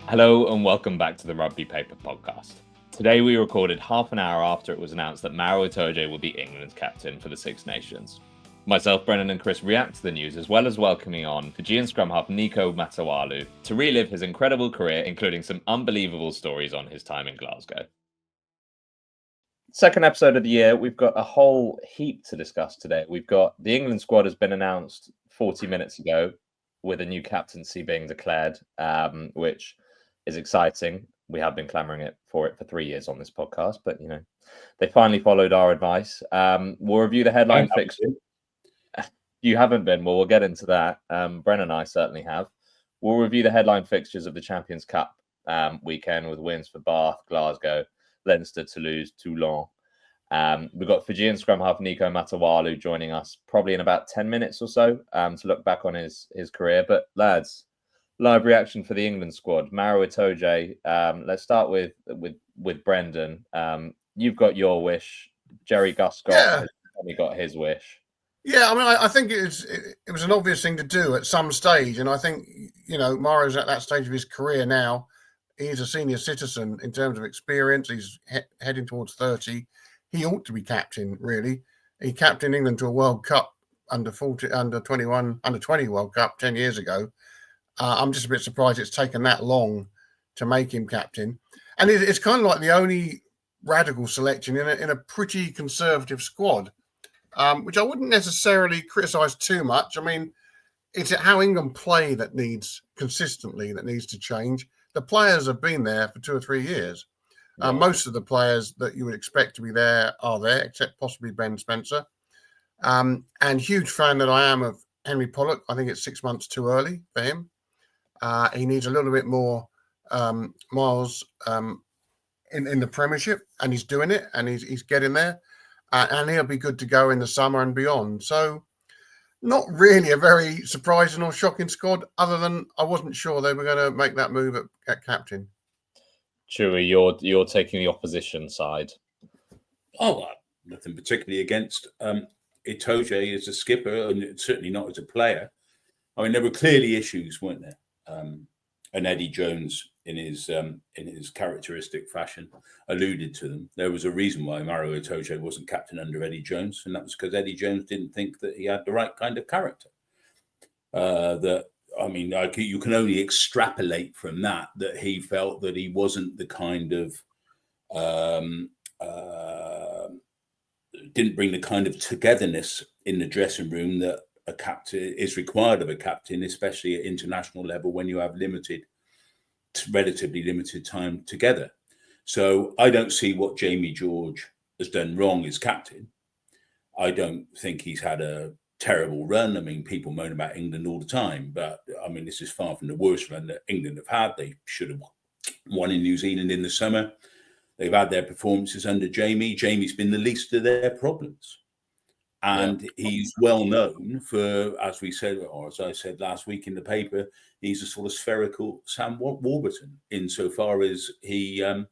Hello and welcome back to the Rugby Paper Podcast. Today we recorded half an hour after it was announced that Maro Itoje will be England's captain for the Six Nations. Myself, Brennan and Chris react to the news as well as welcoming on Fijian scrum-half Niko Matawalu to relive his incredible career, including some unbelievable stories on his time in Glasgow. Second episode of the year, we've got a whole heap to discuss today. We've got the England squad has been announced 40 minutes ago with a new captaincy being declared, which is exciting. We have been clamoring for it for 3 years on this podcast, but they finally followed our advice. We'll review the headline fixture. You haven't been. Well, we'll get into that. Bren and I certainly have. We'll review the headline fixtures of the Champions Cup weekend with wins for Bath, Glasgow, Leinster, Toulouse, Toulon. We've got Fijian scrum half Niko Matawalu joining us probably in about 10 minutes or so to look back on his career. But lads, live reaction for the England squad. Maro Itoje. Let's start with Brendan. You've got your wish. Jerry Guscott has only got his wish. Yeah, I mean, I think it was an obvious thing to do at some stage, and I think Maro's at that stage of his career now. He's a senior citizen in terms of experience. He's heading towards 30. He ought to be captain, really. He captained England to a World Cup under 20 World Cup 10 years ago. I'm just a bit surprised it's taken that long to make him captain. And it's kind of like the only radical selection in a pretty conservative squad, which I wouldn't necessarily criticise too much. I mean, it's how England play that needs to change. The players have been there for 2 or 3 years. Most of the players that you would expect to be there are there, except possibly Ben Spencer. And huge fan that I am of Henry Pollock. I think it's 6 months too early for him. He needs a little bit more miles in the Premiership, and he's doing it, and he's getting there. And he'll be good to go in the summer and beyond. So not really a very surprising or shocking squad, other than I wasn't sure they were going to make that move at captain. Chewy, you're taking the opposition side. Oh, nothing particularly against Itoje as a skipper, and certainly not as a player. I mean, there were clearly issues, weren't there? And Eddie Jones, in his characteristic fashion, alluded to them. There was a reason why Maro Itoje wasn't captain under Eddie Jones, and that was because Eddie Jones didn't think that he had the right kind of character. You can only extrapolate from that he felt that he wasn't the kind of didn't bring the kind of togetherness in the dressing room that a captain is required of a captain, especially at international level when you have relatively limited time together. So I don't see what Jamie George has done wrong as captain. I don't think he's had a terrible run. I mean, people moan about England all the time, but I mean, this is far from the worst run that England have had. They should have won in New Zealand in the summer. They've had their performances under Jamie. Jamie's been the least of their problems. And he's well known for, as we said, or as I said last week in the paper, he's a sort of spherical Sam Warburton insofar as he has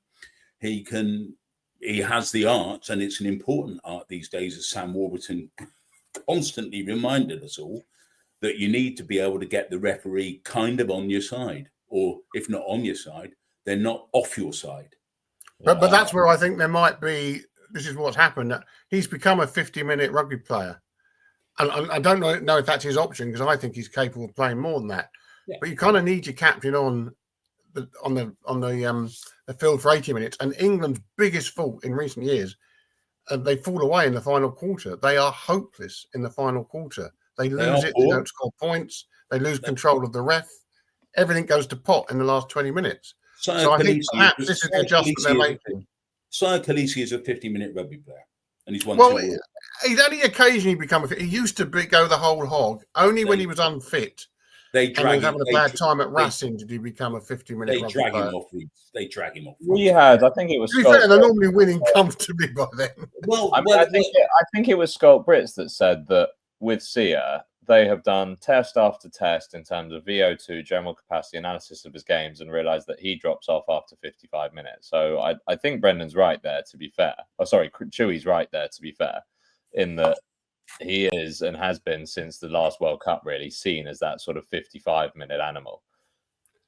the art, and it's an important art these days, as Sam Warburton constantly reminded us all, that you need to be able to get the referee kind of on your side, or if not on your side, they're not off your side. But that's where I think there might be. This is what's happened. He's become a 50-minute rugby player, and I don't know if that's his option, because I think he's capable of playing more than that. Yeah. But you kind of need your captain on the field for 80 minutes. And England's biggest fault in recent years, they fall away in the final quarter. They are hopeless in the final quarter. They lose it. They don't score points. They lose control of the ref. Everything goes to pot in the last 20 minutes. So I think perhaps this is the adjustment they're making. Sia Khaleesi is a 50-minute rugby player, and he's won. Well, he's only occasionally become. He used to go the whole hog. Only when he was unfit. They drag him. Having a bad time at Racing did he become a 50-minute rugby player? They drag him off. We had. I think it was. To be fair, they're normally winning comfortably by then. I think it was Scott Brits that said that with Sia, they have done test after test in terms of VO2, general capacity analysis of his games, and realised that he drops off after 55 minutes. So I think Brendan's right there, to be fair. Oh, sorry, Chewy's right there, to be fair, in that he is and has been since the last World Cup really seen as that sort of 55-minute animal.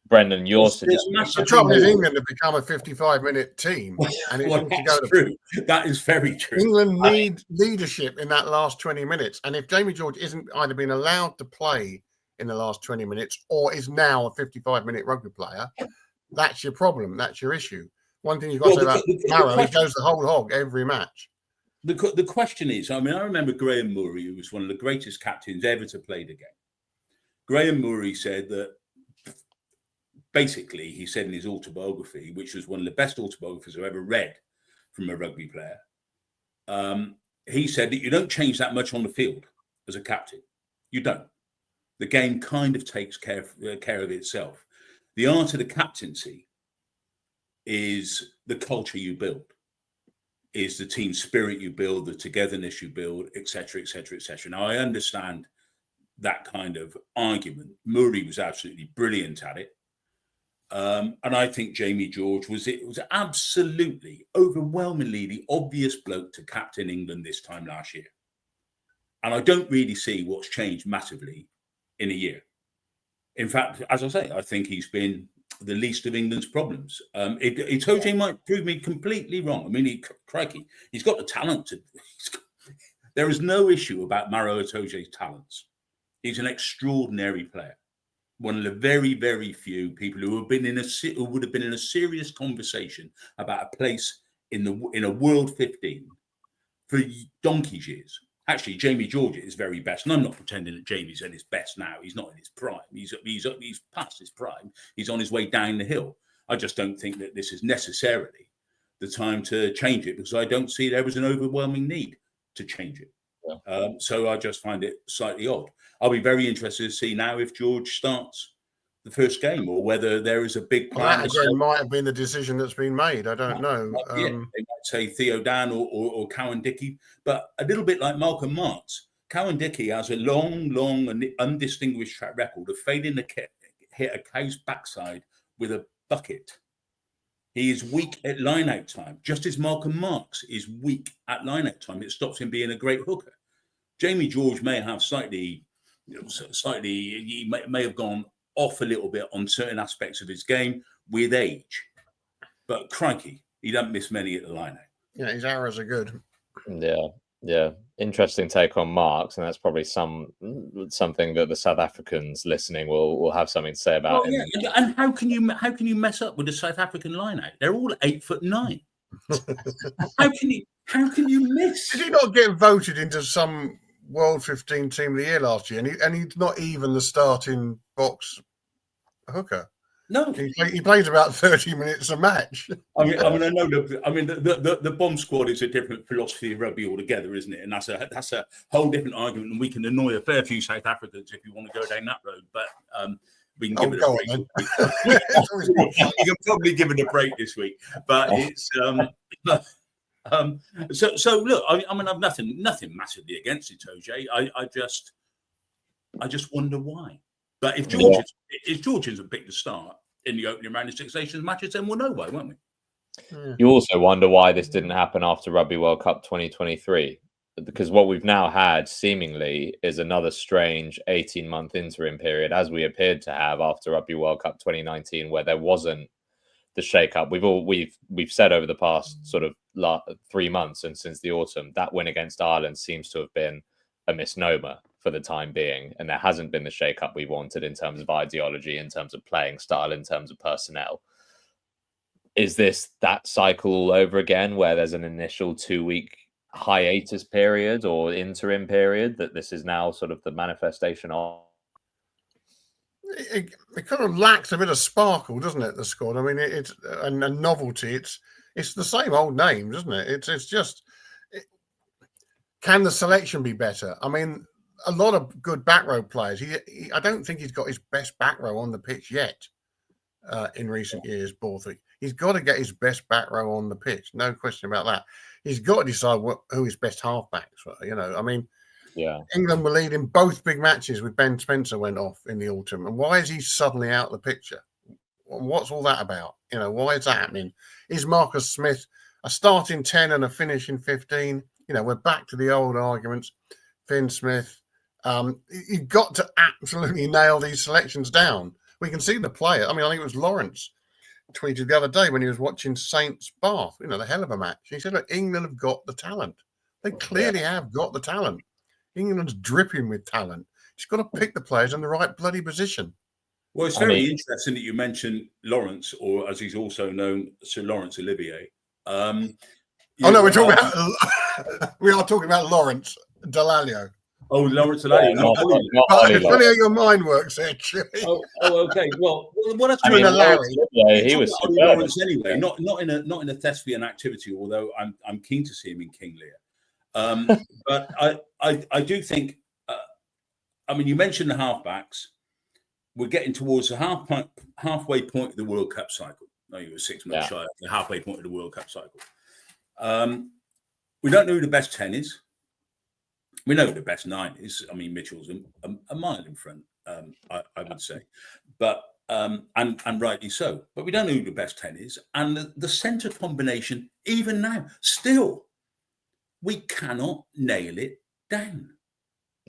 Brendan, your the trouble is England have become a 55-minute team, and it's to go true. That is very true. England need leadership in that last 20 minutes, and if Jamie George isn't either been allowed to play in the last 20 minutes or is now a 55-minute rugby player, that's your problem. That's your issue. One thing you've got to say about Maro, he goes the whole hog every match. The question is, I mean, I remember Graham Murray, who was one of the greatest captains ever to play the game. Graham Murray said that, basically, he said in his autobiography, which was one of the best autobiographies I've ever read from a rugby player, he said that you don't change that much on the field as a captain. You don't. The game kind of takes care of itself. The art of the captaincy is the culture you build, is the team spirit you build, the togetherness you build, etc., etc., etc. Now, I understand that kind of argument. Murray was absolutely brilliant at it. And I think Jamie George was absolutely, overwhelmingly the obvious bloke to captain England this time last year. And I don't really see what's changed massively in a year. In fact, as I say, I think he's been the least of England's problems. Itoje might prove me completely wrong. I mean, crikey, he's got the talent. There is no issue about Maro Itoje's talents. He's an extraordinary player. One of the very, very few people who would have been in a serious conversation about a place in a World 15 for donkey's years. Actually, Jamie George is very best, and I'm not pretending that Jamie's at his best now. He's not in his prime. He's past his prime. He's on his way down the hill. I just don't think that this is necessarily the time to change it, because I don't see there was an overwhelming need to change it. Yeah. So I just find it slightly odd. I'll be very interested to see now if George starts the first game, or whether there is a big plan. That again might have been the decision that's been made. I don't know. They might say Theo Dan or Cowan Dickey, but a little bit like Malcolm Marks. Cowan Dickey has a long and undistinguished track record of failing to hit a cow's backside with a bucket. He is weak at line-out time, just as Malcolm Marks is weak at line-out time. It stops him being a great hooker. Jamie George may have slightly, he may have gone off a little bit on certain aspects of his game with age, but crikey, he doesn't miss many at the line-out. Yeah, his arrows are good. Yeah. Interesting take on Marks, and that's probably something that the South Africans listening will have something to say about. Well, yeah. And how can you mess up with the South African line-out? They're all 8'9". How can you miss? Did he not get voted into some World 15 Team of the Year last year? And he's not even the starting box hooker. No, he plays about 30 minutes a match. I know. The bomb squad is a different philosophy of rugby altogether, isn't it? And that's a whole different argument, and we can annoy a fair few South Africans if you want to go down that road. But we can give it a break. You can probably give it a break this week. But it's so look. I mean, I've nothing massively against Itoje. I just wonder why. But if George isn't picked to start in the opening round of Six Nations matches, then we'll know why, won't we? Yeah. You also wonder why this didn't happen after Rugby World Cup 2023, because what we've now had seemingly is another strange 18-month interim period, as we appeared to have after Rugby World Cup 2019, where there wasn't the shake-up. We've said over the past sort of 3 months and since the autumn, that win against Ireland seems to have been a misnomer for the time being, and there hasn't been the shake-up we wanted in terms of ideology, in terms of playing style, in terms of personnel. Is this that cycle all over again, where there's an initial 2-week hiatus period or interim period that this is now sort of the manifestation of? It kind of lacks a bit of sparkle, doesn't it, the squad? I mean, it's a novelty. It's the same old names, isn't it? It's just, can the selection be better? I mean, a lot of good back row players. I don't think he's got his best back row on the pitch yet in recent years, Borthwick. He's got to get his best back row on the pitch. No question about that. He's got to decide who his best halfbacks were. I mean, yeah. England were leading both big matches with Ben Spencer went off in the autumn. And why is he suddenly out of the picture? What's all that about? Why is that happening? Is Marcus Smith a starting 10 and a finishing 15? We're back to the old arguments. Finn Smith. You've got to absolutely nail these selections down. We can see the player. I mean, I think it was Lawrence tweeted the other day when he was watching Saints Bath, the hell of a match. He said, look, England have got the talent. They clearly have got the talent. England's dripping with talent. You've got to pick the players in the right bloody position. Well, it's very interesting that you mentioned Lawrence, or as he's also known, Sir Lawrence Olivier. We are talking about Lawrence Dallaglio. Oh, Lawrence Dallaglio. It's funny how your mind works, actually. Okay. Well, that's he was Lawrence anyway. Not in a thespian activity, although I'm keen to see him in King Lear. But I do think. You mentioned the halfbacks. We're getting towards the halfway point of the World Cup cycle. No, you were 6 months shy of the halfway point of the World Cup cycle. We don't know who the best 10 is. We know who the best 9 is. Mitchell's a mile in front, I would say. But and rightly so. But we don't know who the best 10 is. And the centre combination, even now, still, we cannot nail it down.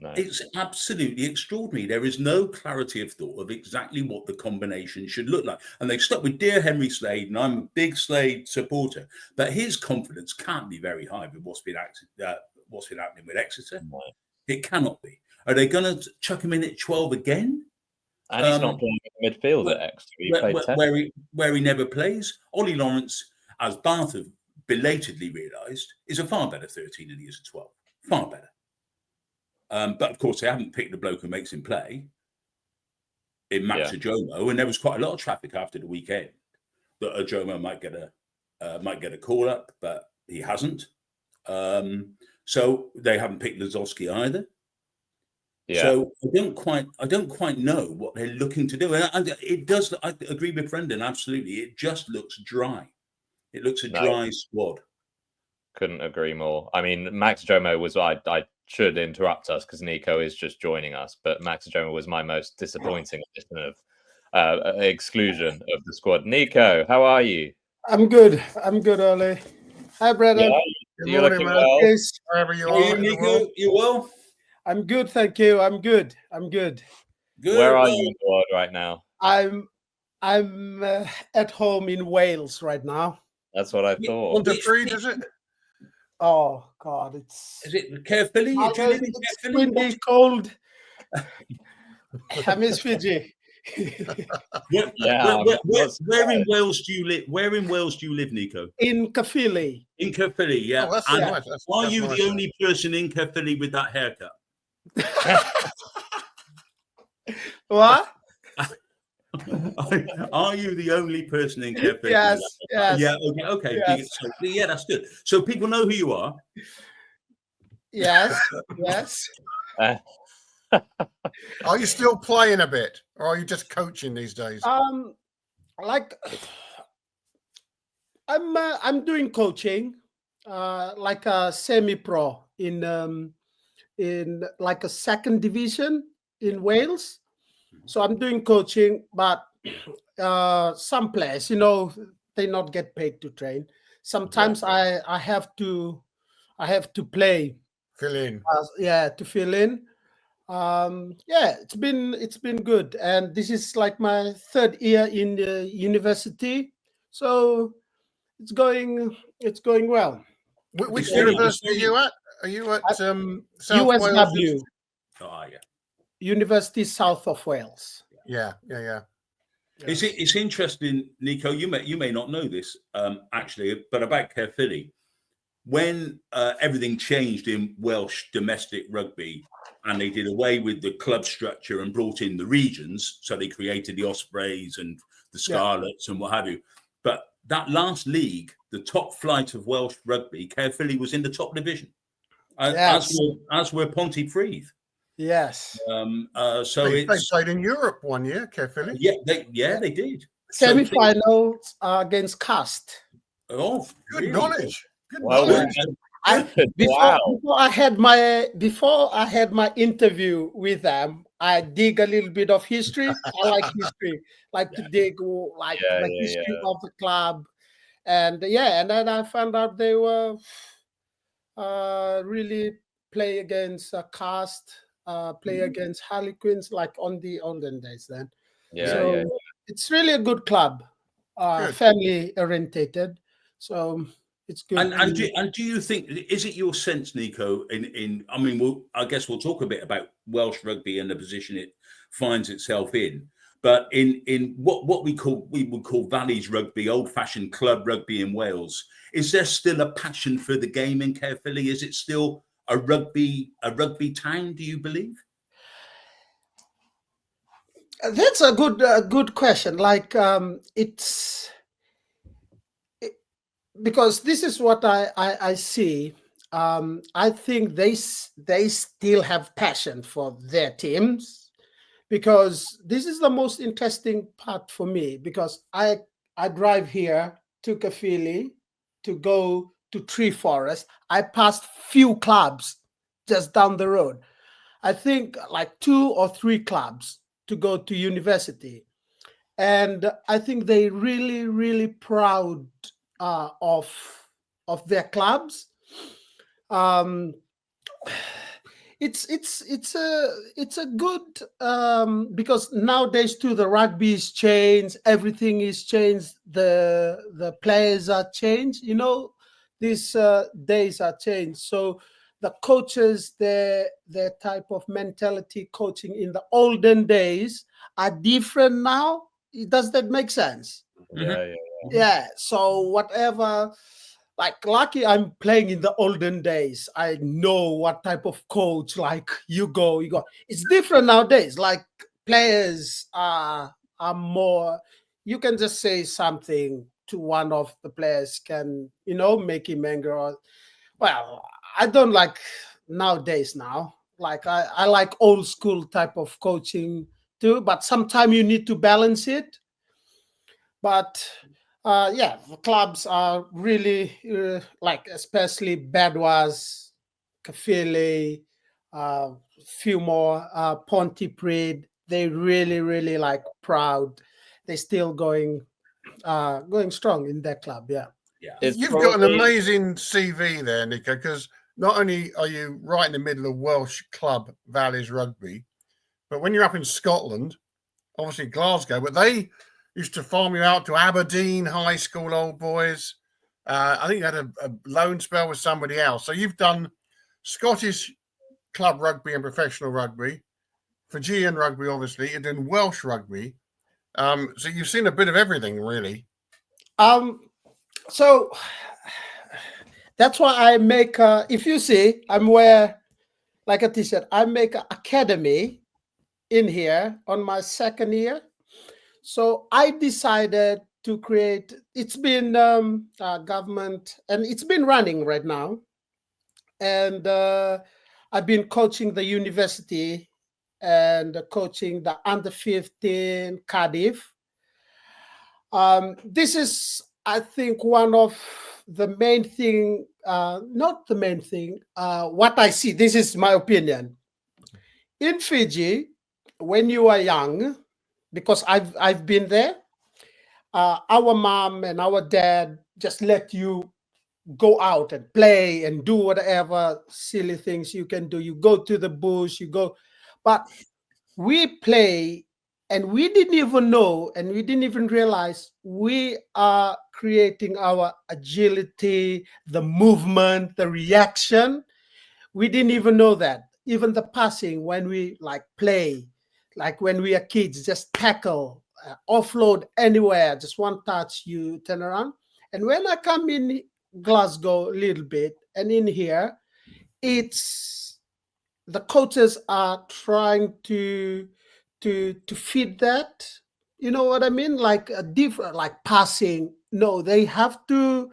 No. It's absolutely extraordinary. There is no clarity of thought of exactly what the combination should look like. And they've stuck with dear Henry Slade, and I'm a big Slade supporter, but his confidence can't be very high with what's been happening with Exeter. No. It cannot be. Are they going to chuck him in at 12 again? And he's not playing in midfield at Exeter. Where he never plays. Ollie Lawrence, as Bath have belatedly realised, is a far better 13 than he is a 12. Far better. But of course, they haven't picked the bloke who makes him play in Max Ojomo, and there was quite a lot of traffic after the weekend that Ojomo might get a call up, but he hasn't. So they haven't picked Lazowski either. Yeah. So I don't quite know what they're looking to do, and it does. I agree with Brendan absolutely. It just looks dry. It looks a dry squad. Couldn't agree more. Max Ojomo was I should interrupt us because Niko is just joining us, but Max Ojomo was my most disappointing addition of exclusion of the squad. Niko, how are you? I'm good, Ollie. Hi, Brendan. You're looking well. Yes. Wherever you are. Niko, you well? I'm good, thank you. I'm good. Good. Where are you in the world right now? I'm at home in Wales right now. That's what I thought. 1 to 3, does it? Oh God, is it Caerphilly? It's windy, cold. I miss Fiji. Where in Wales do you live? Where in Wales do you live, Niko? In Caerphilly. In Caerphilly, yeah. Oh, that's nice. Are you the only person in Caerphilly with that haircut? What? Are you the only person in Caerphilly? Yes. Yeah. Okay. Yes. Yeah, that's good. So people know who you are. Yes. Are you still playing a bit, or are you just coaching these days? I'm doing coaching, like a semi-pro in like a second division in Wales. So I'm doing coaching, but some players, they not get paid to train. Sometimes I have to play, fill in. To fill in. It's been good, and this is like my 3rd year in the university, so it's going well. Which university are you at? Are you at South USW? Wales? Oh, yeah. University South of Wales. Yeah. It's interesting, Niko. You may not know this actually, but about Caerphilly, when everything changed in Welsh domestic rugby, and they did away with the club structure and brought in the regions, so they created the Ospreys and the Scarlets and what have you. But that last league, the top flight of Welsh rugby, Caerphilly was in the top division, as were Pontypridd. Yes. So they played in Europe one year, Caerphilly. Yeah, they did. Semi-finals against Cast. Oh, good really? knowledge. Good knowledge. Before I had my interview with them, I dig a little bit of history. I like history, to dig the history of the club, and then I found out they were really play against Cast, play against Harlequins, like on the olden days then. So it's really a good club, family orientated. So it's good. And do you think, is it your sense, Niko, I mean, I guess we'll talk a bit about Welsh rugby and the position it finds itself in, but in what we would call Valleys rugby, old-fashioned club rugby in Wales, is there still a passion for the game in Caerphilly? Is it still a rugby town, do you believe? That's a good question. Like because this is what I see. I think they still have passion for their teams, because this is the most interesting part for me, because I drive here to Caerphilly to go to Tree Forest. I passed few clubs just down the road. I think like 2 or 3 clubs to go to university. And I think they really, really proud of their clubs. It's a good, because nowadays too the rugby is changed, everything is changed, the players are changed, these days are changed. So the coaches, their type of mentality coaching in the olden days are different now. Does that make sense? Yeah. So whatever, like lucky I'm playing in the olden days. I know what type of coach, like you go. It's different nowadays. Like players are more, you can just say something to one of the players can, make him angry. Well, I don't like nowadays now. Like I like old school type of coaching too, but sometimes you need to balance it. But the clubs are really like, especially Badwas, Caerphilly, few more, Pontypridd. They really, really like proud. They're still going strong in that club. Yeah. You've got an amazing CV there, Niko, because not only are you right in the middle of Welsh club Valleys rugby, but when you're up in Scotland, obviously Glasgow, but they used to farm you out to Aberdeen High School old boys. I think you had a loan spell with somebody else. So you've done Scottish club rugby and professional rugby, Fijian rugby, obviously, and then Welsh rugby. So you've seen a bit of everything, really. So that's why I make, if you see, I'm wear like a t-shirt. I make an academy in here on my second year. So I decided to create, it's been government, and it's been running right now. And I've been coaching the university and coaching the under 15 Cardiff. This is, I think, one of the main thing, not the main thing, what I see, this is my opinion. In Fiji, when you are young, because I've been there, our mom and our dad just let you go out and play and do whatever silly things you can do. You go to the bush, but we play, and we didn't even know, and we didn't even realize we are creating our agility, the movement, the reaction. We didn't even know that. Even the passing, when we like play, like when we are kids, just tackle, offload anywhere, just one touch, you turn around. And when I come in Glasgow a little bit, and in here, it's the coaches are trying to feed that. You know what I mean? Like a different, like passing. No, they have to.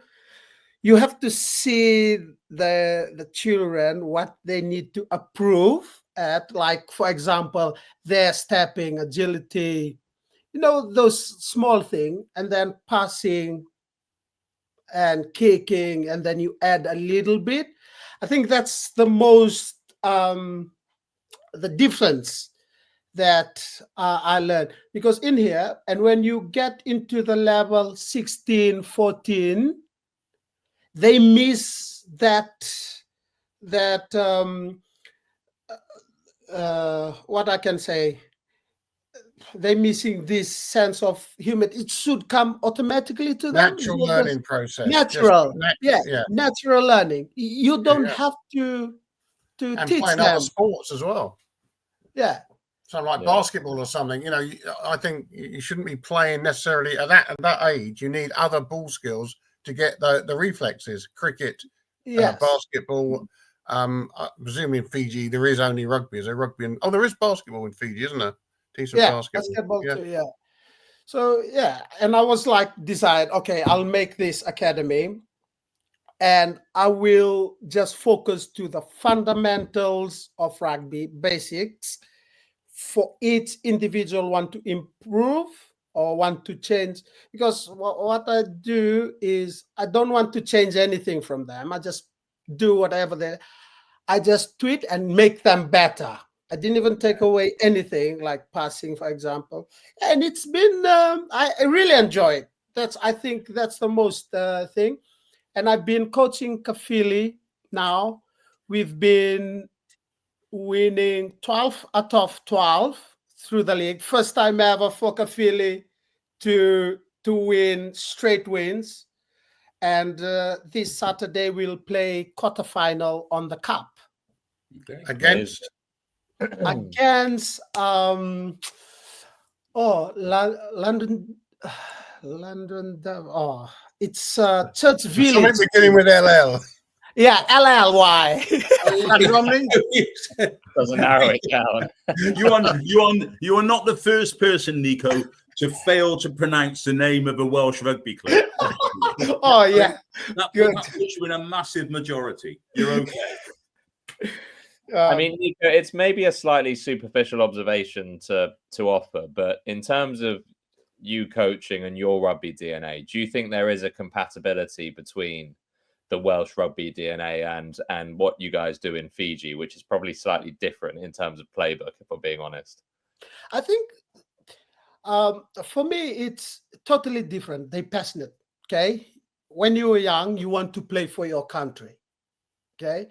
You have to see the children what they need to approve at. Like, for example, their stepping, agility, those small things, and then passing and kicking, and then you add a little bit. I think that's the most the difference that I learned, because in here, and when you get into the level 16, 14, they miss that what I can say, they're missing this sense of humor. It should come automatically to them. Natural learning process. Natural, Yeah. natural learning. You don't Yeah. have to And teach playing them. other sports as well. Yeah. Something like basketball or something. You know, I think you shouldn't be playing necessarily at that age. You need other ball skills to get the reflexes. Cricket, basketball. Presumably in Fiji there is only rugby. Is there rugby? There is basketball in Fiji, isn't there? Decent basketball too. Yeah. So and I was like, decide. Okay, I'll make this academy, and I will just focus to the fundamentals of rugby, basics. For each individual want to improve or want to change, because what I do is I don't want to change anything from them. I just do whatever I just tweak and make them better. I didn't even take away anything, like passing, for example. And it's been, I really enjoy it. I think that's the most thing. And I've been coaching Kafili now. We've been winning 12 out of 12 through the league. First time ever for Kafili to win straight wins. And this Saturday we'll play quarterfinal on the cup. Okay. Against London. It's Church Village. Something beginning with LL. Yeah, LLY. Doesn't narrow it down. You are not the first person, Niko, to fail to pronounce the name of a Welsh rugby club. Oh yeah, that puts you in a massive majority. You're okay. I mean, Niko, it's maybe a slightly superficial observation to offer, but in terms of you coaching and your rugby DNA, do you think there is a compatibility between the Welsh rugby DNA and what you guys do in Fiji, which is probably slightly different in terms of playbook, if I'm being honest? I think for me, it's totally different. They're passionate, okay? When you were young, you want to play for your country, okay?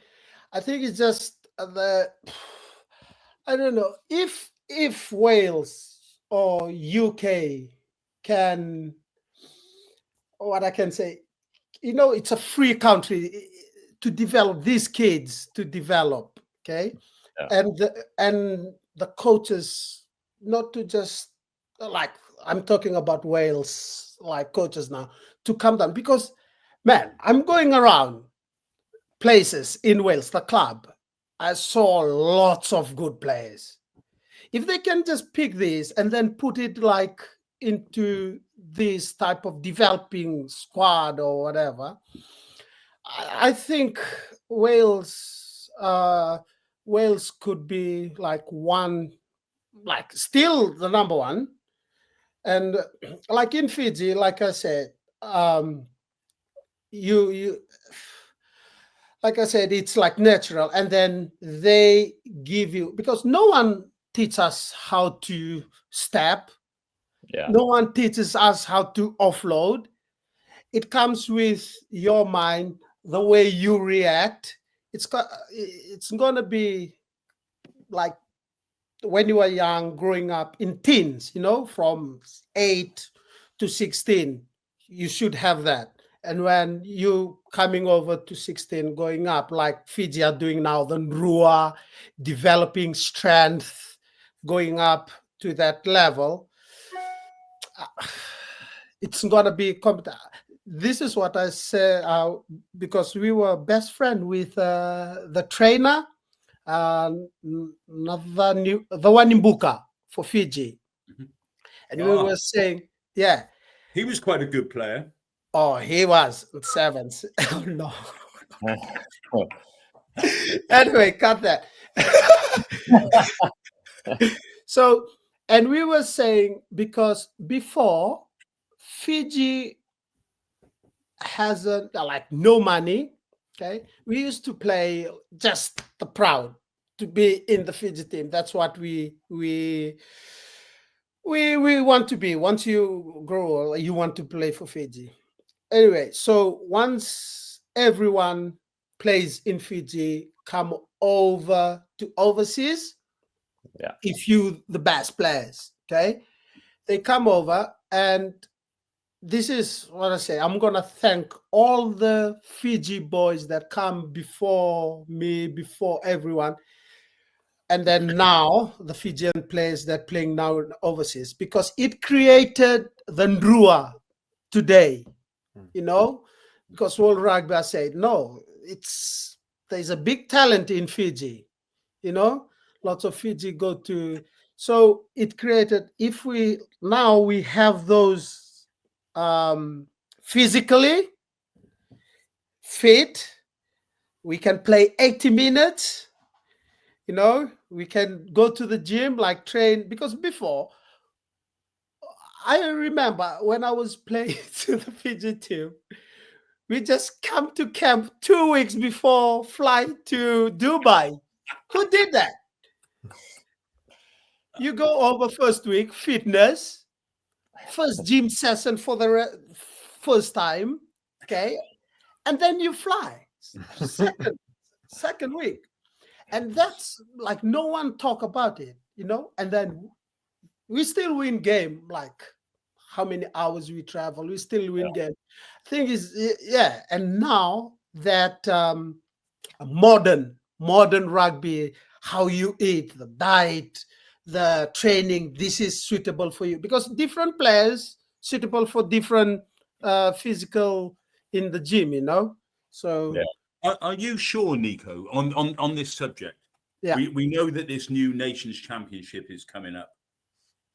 I think it's just I don't know, if Wales or UK can, what I can say, it's a free country to develop these kids to develop, okay? Yeah. And the coaches, not to just like, I'm talking about Wales, like coaches now, to come down, because man, I'm going around places in Wales, the club, I saw lots of good players. If they can just pick this and then put it like into this type of developing squad or whatever, I think Wales could be still the number one. And like in Fiji, like I said, like I said, it's like natural, and then they give you, because no one teaches us how to step. Yeah. No one teaches us how to offload. It comes with your mind, the way you react. It's going to be like when you were young, growing up in teens, from 8 to 16, you should have that. And when you coming over to 16, going up, like Fiji are doing now, the Nrua, developing strength, going up to that level, it's going to be this is what I say, because we were best friend with the trainer, the one in Buka for Fiji. Mm-hmm. And we were saying, yeah. He was quite a good player. Oh, he was sevens. Oh, no. Anyway, cut that. So, and we were saying, because before, Fiji has no money, okay? We used to play just the proud to be in the Fiji team. That's what we want to be. Once you grow, you want to play for Fiji. Anyway, so once everyone plays in Fiji, come over to overseas. Yeah. If you the best players, Okay, they come over, and this is what I say. I'm gonna thank all the Fiji boys that come before me, before everyone, and then now the Fijian players that playing now overseas, because it created the Ndrua today. You know, because World Rugby I said no, there's a big talent in Fiji. You know, lots of Fiji go to. So it created. If we have those physically fit, we can play 80 minutes. You know, we can go to the gym, like train, because before, I remember when I was playing to the Fiji team, we just come to camp 2 weeks before flight to Dubai. Who did that? You go over first week, fitness, first gym session for the first time, okay? And then you fly, second week. And that's like no one talk about it, you know. And then we still win game. Like how many hours we travel, we still win game. Thing is, yeah. And now that modern rugby, how you eat, the diet, the training, this is suitable for you because different players suitable for different physical in the gym, you know. So. Yeah. Are you sure, Niko, on this subject? Yeah. We know that this new Nations Championship is coming up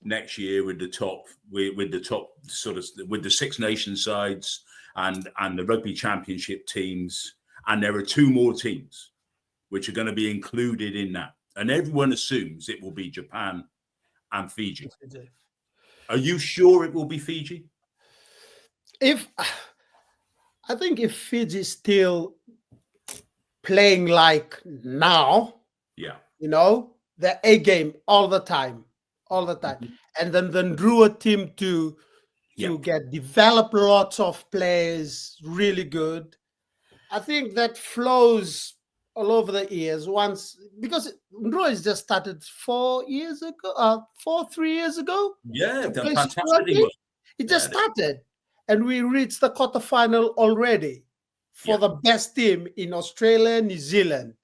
next year with the top sort of with the Six Nations sides and the Rugby Championship teams, and there are 2 more teams which are going to be included in that, and everyone assumes it will be Japan and Fiji. Are you sure it will be Fiji? I think if Fiji still playing like now, you know, the A game all the time, and then the Ndrua team to develop lots of players, really good. I think that flows all over the years once, because Ndrua has just started 3 years ago. Yeah, It fantastic. just started, and we reached the quarterfinal already for the best team in Australia, New Zealand.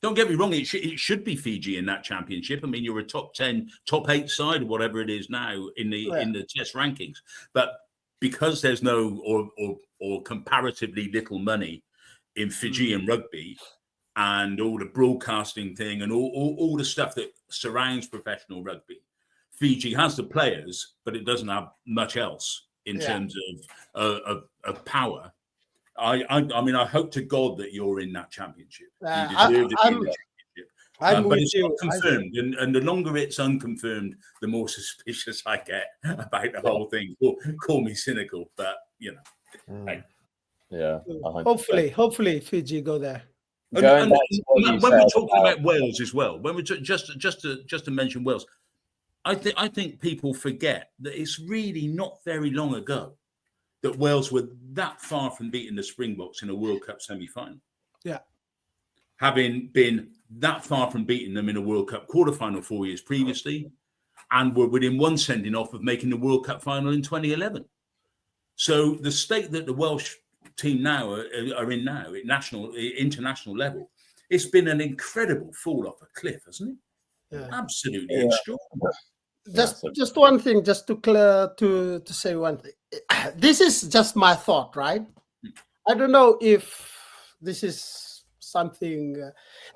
Don't get me wrong, it should be Fiji in that championship. I mean, you're a top 10, top 8 side, or whatever it is now in the test rankings. But because there's no or comparatively little money in Fijian rugby, and all the broadcasting thing and all the stuff that surrounds professional rugby, Fiji has the players, but it doesn't have much else in terms of power. I mean, I hope to God that you're in that championship. You deserve to be in the championship. But it's not confirmed. And the longer it's unconfirmed, the more suspicious I get about the whole thing. Call me cynical, but, you know. Hey. Yeah. Hopefully Fiji go there. And when we're talking about Wales as well, when we just to mention Wales, I think people forget that it's really not very long ago that Wales were that far from beating the Springboks in a World Cup semi-final. Yeah. Having been that far from beating them in a World Cup quarter-final 4 years previously, and were within one sending off of making the World Cup final in 2011. So the state that the Welsh team now are in now at international level, it's been an incredible fall off a cliff, hasn't it? Yeah. Absolutely extraordinary. Just one thing, just to say one thing. This is just my thought, right? I don't know if this is something.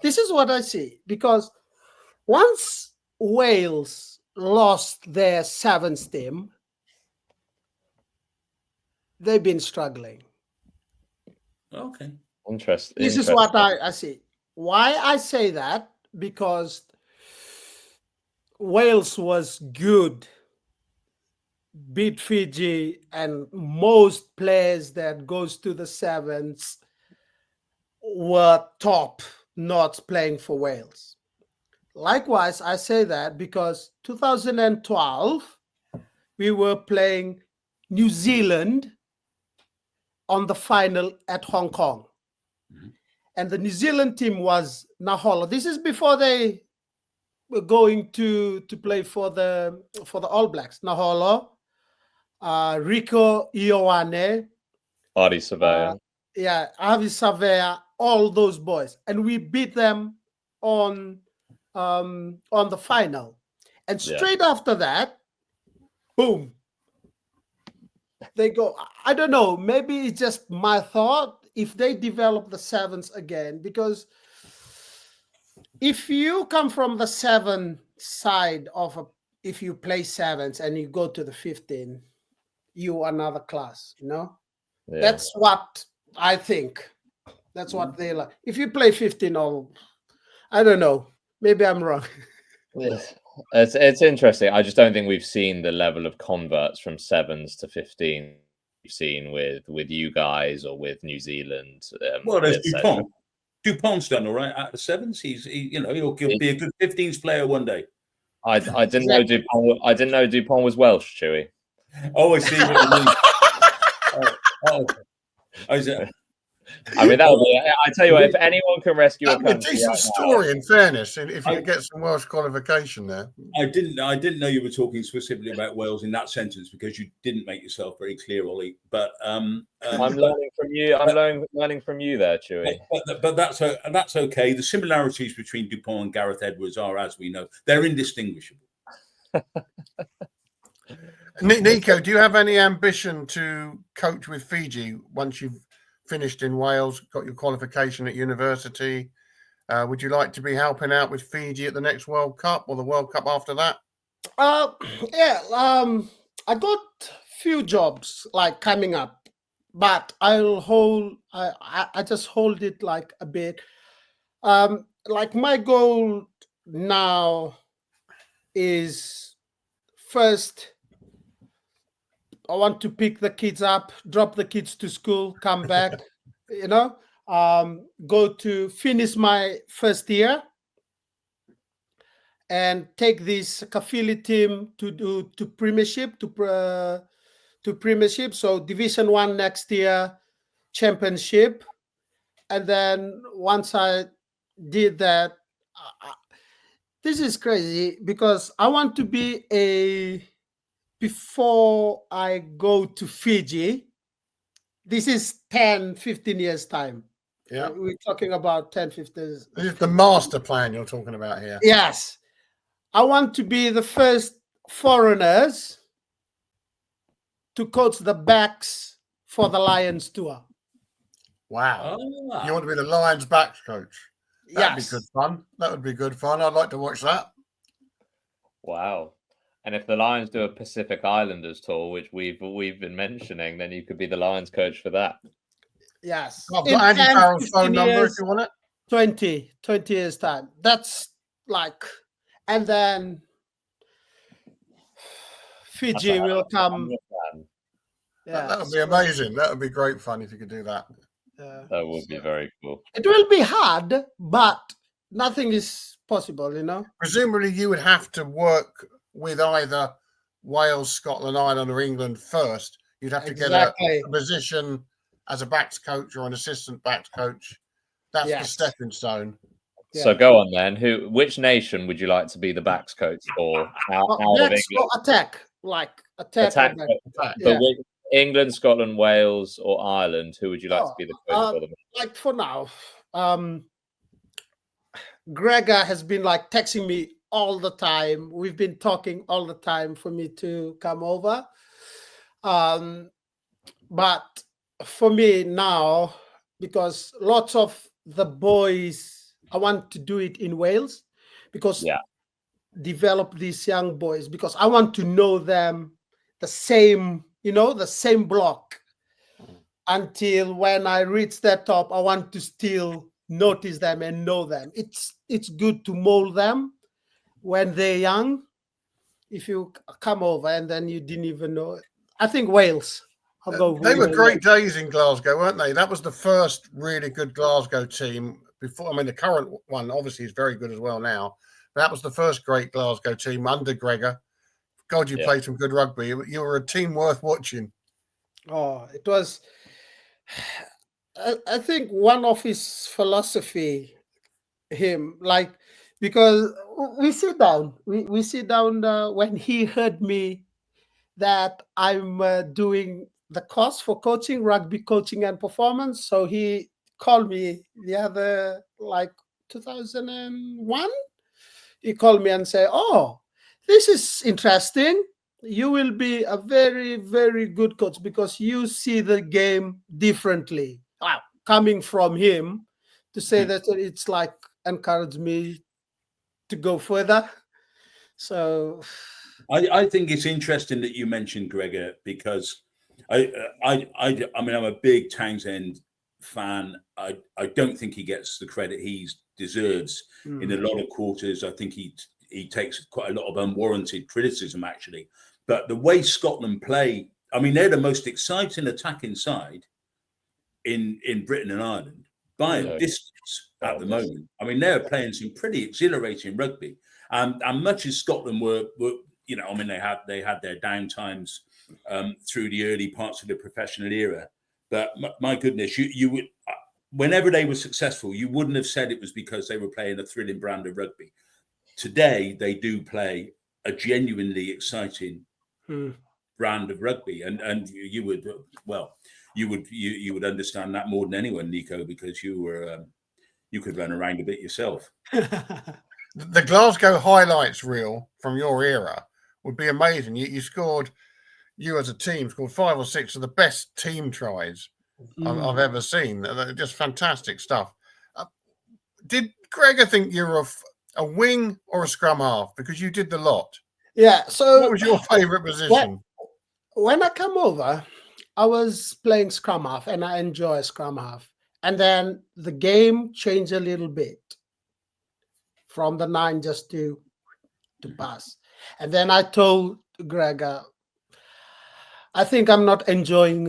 This is what I see, because once Wales lost their 7th team, they've been struggling. Okay, interesting. This is what I see. Why I say that? Because Wales was good, beat Fiji, and most players that goes to the 7s were top not playing for Wales. Likewise, I say that because 2012, we were playing New Zealand on the final at Hong Kong. And the New Zealand team was Nahola. This is before they going to play for the All Blacks. Naholo, Rico Ioane, Artie Surveyor. Avi Savea, all those boys, and we beat them on the final. And straight after that, boom, they go. I don't know. Maybe it's just my thought. If they develop the sevens again, because if you come from the 7 side of if you play sevens and you go to the 15, you another class. That's what I think. That's what they like. If you play 15, or I don't know. Maybe I'm wrong. It's interesting. I just don't think we've seen the level of converts from 7s to 15 we've seen with you guys or with New Zealand. Well, there's Dupont. Dupont's done all right out of the 7s. He'll be a good 15s player one day. I didn't know Dupont. I didn't know Dupont was Welsh, Chewy. Oh, I see what you mean. I mean, I tell you what, if anyone can rescue a country, a decent story. In fairness, if you get some Welsh qualification there. I didn't know you were talking specifically about Wales in that sentence because you didn't make yourself very clear, Ollie. But I'm learning from you. I'm learning from you there, Chewy. But that's okay. The similarities between Dupont and Gareth Edwards are, as we know, they're indistinguishable. Niko, do you have any ambition to coach with Fiji once you've finished in Wales, got your qualification at university? Would you like to be helping out with Fiji at the next World Cup or the World Cup after that? I got few jobs like coming up, but I just hold it like a bit. Like my goal now is first, I want to pick the kids up, drop the kids to school, come back, go to finish my first year and take this Kafili team to Premiership, to Premiership. So Division 1 next year, Championship. And then once I did that, this is crazy because I want to be before I go to Fiji, this is 10, 15 years time. Yeah. We're talking about 10, 15 years. This is the master plan you're talking about here. Yes. I want to be the first foreigners to coach the backs for the Lions tour. Wow. Oh. You want to be the Lions backs coach? That'd be good fun. That would be good fun. I'd like to watch that. Wow. And if the Lions do a Pacific Islanders tour, which we've been mentioning, then you could be the Lions coach for that. Yes. I've got Andy Farrell's phone number if you want it. 20 years time. That's like, and then Fiji will come. Yeah, that would be amazing. That would be great fun if you could do that. That would be very cool. It will be hard, but nothing is possible, Presumably you would have to work with either Wales, Scotland, Ireland, or England first. You'd have to get a position as a backs coach or an assistant backs coach. That's the stepping stone. Yeah. So go on then. Which nation would you like to be the backs coach for? Attack. But with England, Scotland, Wales, or Ireland, who would you like to be the coach for them? Like for now, Gregor has been texting me all the time. We've been talking all the time for me to come over. But for me now, because lots of the boys, I want to do it in Wales because develop these young boys because I want to know them the same block until when I reach that top, I want to still notice them and know them. It's good to mold them when they're young. If you come over and then you didn't even know it. I think Wales. They were great days in Glasgow, weren't they? That was the first really good Glasgow team. The current one obviously is very good as well now. But that was the first great Glasgow team under Gregor. God, you played some good rugby. You were a team worth watching. Oh, it was. I think one of his philosophy, because we sit down. We sit down when he heard me that I'm doing the course for coaching, rugby coaching and performance. So he called me the other, like 2001. He called me and said, "Oh, this is interesting. You will be a very, very good coach because you see the game differently." Wow. Coming from him to say that, it's like encouraged me to go further. So I think it's interesting that you mentioned Gregor, because I mean, I'm a big Townsend fan. I don't think he gets the credit he deserves in a lot of quarters. I think he takes quite a lot of unwarranted criticism, actually. But the way Scotland play, I mean, they're the most exciting attacking side in Britain and Ireland by a distance at the moment. I mean, they're playing some pretty exhilarating rugby. And much as Scotland were, you know, I mean, they had their down times through the early parts of the professional era. But my goodness, you would, whenever they were successful, you wouldn't have said it was because they were playing a thrilling brand of rugby. Today, they do play a genuinely exciting brand of rugby, and you would, well, you would understand that more than anyone, Niko, because you could run around a bit yourself. The Glasgow highlights reel from your era would be amazing. You as a team scored 5 or 6 of the best team tries I've ever seen. They're just fantastic stuff. Did Gregor think you were a wing or a scrum half? Because you did the lot. Yeah. So what was your favourite position? When I come over, I was playing scrum half, and I enjoy scrum half. And then the game changed a little bit from the 9 just to pass. And then I told Gregor, I think I'm not enjoying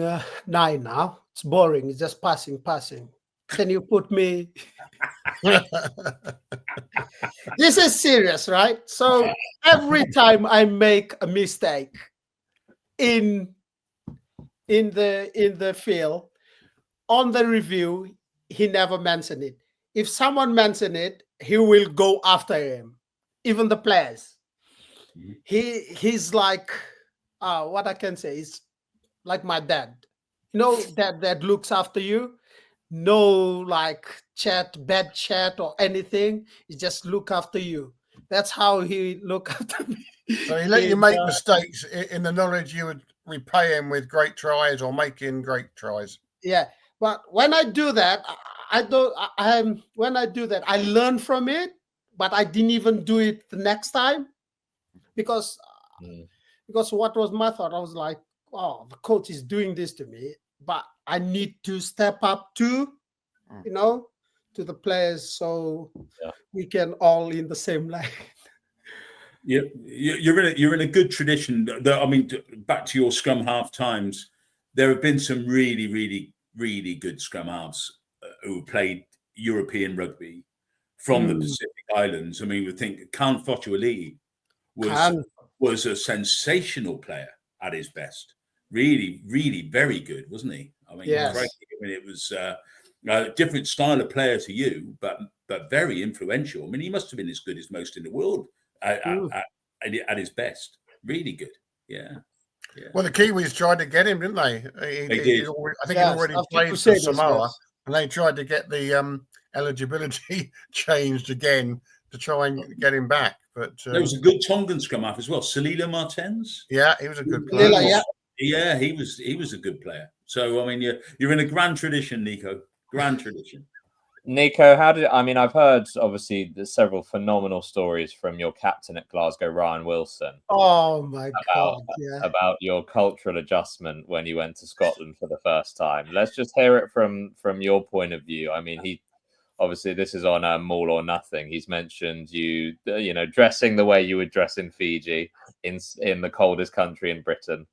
9 now. It's boring. It's just passing. Can you put me? This is serious, right? So every time I make a mistake in the field, on the review, he never mentioned it. If someone mentioned it, he will go after him, even the players. He's like, what I can say is like my dad. You know, that looks after you. No, like bad chat or anything. He just look after you. That's how he look after me. So he let you make mistakes in the knowledge you would repay him with great tries or making great tries. Yeah, but when I do that, when I do that, I learn from it, but I didn't even do it the next time because what was my thought? I was like, oh, the coach is doing this to me, but I need to step up too, you know, to the players so we can all in the same line. Yeah, you're in a good tradition. I mean, back to your scrum half times, there have been some really, really, really good scrum halves who played European rugby from the Pacific Islands. I mean, we think Khan Fotuali'i was a sensational player at his best. Really, really very good, wasn't he? I mean, it was a different style of player to you, but very influential. I mean, he must have been as good as most in the world at his best. Really good. Yeah. Well, the Kiwis tried to get him, didn't they? They did. I think he'd already played for Samoa, and they tried to get the eligibility changed again to try and get him back. But there was a good Tongan scrum half as well. Salila Martens. Yeah, he was a good player. Yeah, he was a good player. So I mean, you're in a grand tradition, Niko. Grand tradition. Niko, I've heard obviously there's several phenomenal stories from your captain at Glasgow, Ryan Wilson. Oh my God! About your cultural adjustment when you went to Scotland for the first time. Let's just hear it from your point of view. I mean, he obviously this is on All or Nothing. He's mentioned you dressing the way you would dress in Fiji in the coldest country in Britain.